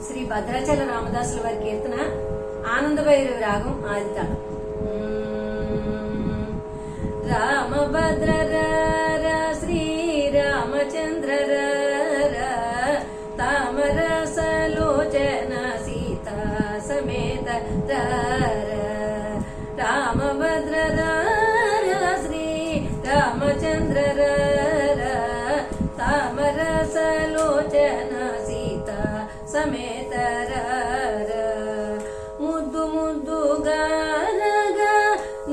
శ్రీ భద్రాచల రామదాసుల వారి కీర్తన ఆనందభైరవి రాగం ఆదితాళం. రామభద్ర శ్రీరామచంద్ర తామరసలోచన సీతా సమేత రామభద్ర శ్రీరామచంద్ర తామరసలోచన సీతా సమేత ముద్దు ముద్దుగా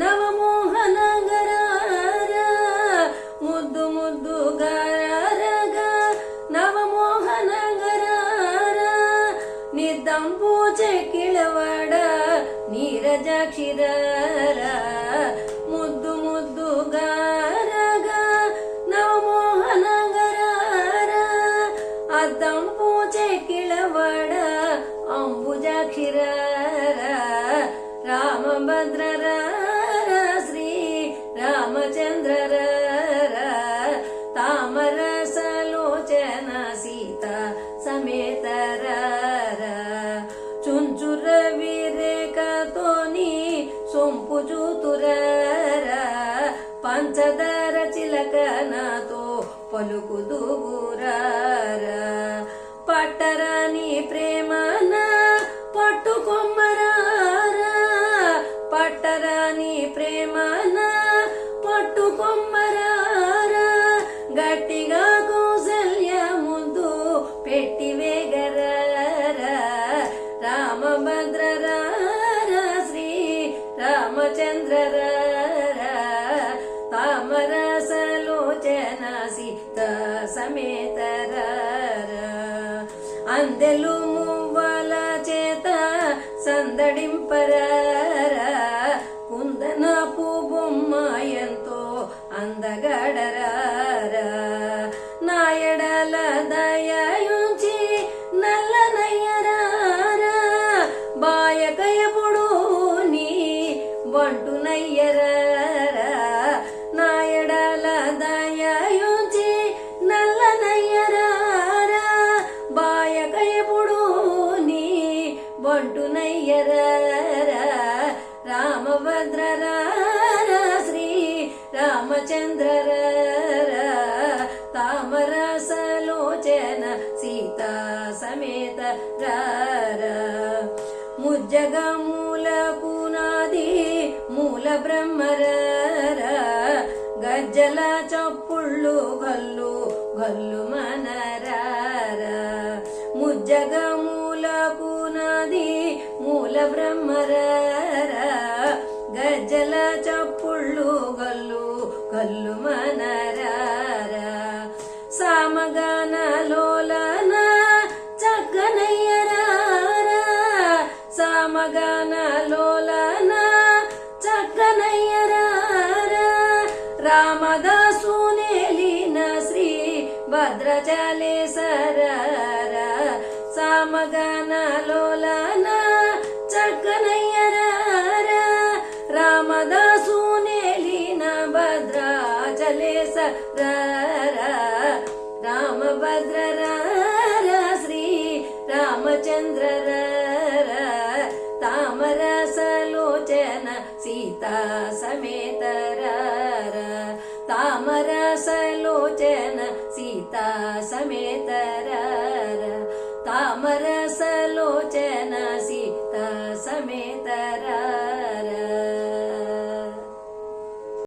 నవమోహనగర ముద్దు ముద్దుగా నవమోహనగర నిద్దంపు చెక్కిళవాడ నీరజాక్షిర ముద్దు ముద్దుగా నవమోహనగర అద్దంపు చెక్కిళవాడ అంబుజాక్షిర రామభద్ర శ్రీ రామచంద్ర తామరసలోచన సీతా సమేత చుంచుర విరేకతోని సొంపు చూతుర పంచదార చిలకనతో పలుకు దూగురా పట్టరాని ప్రేమన పట్టుకొమ్మరారా పట్టరాని ప్రేమన పట్టుకొమ్మరారా గట్టిగా కౌసల్య ముందు పెట్టి వేగరారా రామభద్ర శ్రీ రామచంద్ర తామరసలోచన సీతా సమేత అందెలు మువ్వల చేత సందడింపరారా కుందనపు బొమ్మ ఎంతో అందగడరారా నాయడల దయయుంచి నల్లనయ్యరారా బాయకయపుడు నీ బంటునయ్యరారా నాయడల దయయుంచి నల్లనయ్యరారా బాయకయపుడు నీ బంటునయ్యరారా రామభద్ర శ్రీ రామచంద్ర తామరసలోచన సీతా సమేత ముజ్జగమూలకు నాది మూల బ్రహ్మర గజ్జల చప్పుళ్ళు గల్లు గల్లు మనరారా ముజ్జగమూలకు నాది మూల బ్రహ్మర గజ్జల చప్పుళ్ళు గల్లు గల్లు మనరారా సామగాన లోలన చక్కనయ్యరారా సామగాన లోలన చక్కనయ్యరారా రామదాసు నేలిన శ్రీ భద్రాచలేశ్వర సామగాన లోలన చక్కనయ్యరారా రామదాసు నేలిన భద్రాచలేశ్వర రామభద్ర శ్రీ రామచంద్ర తామరసలోచన సీతా సమేత తామరసలోచన సీతా సమేత తామరసలోచన సీతా సమేత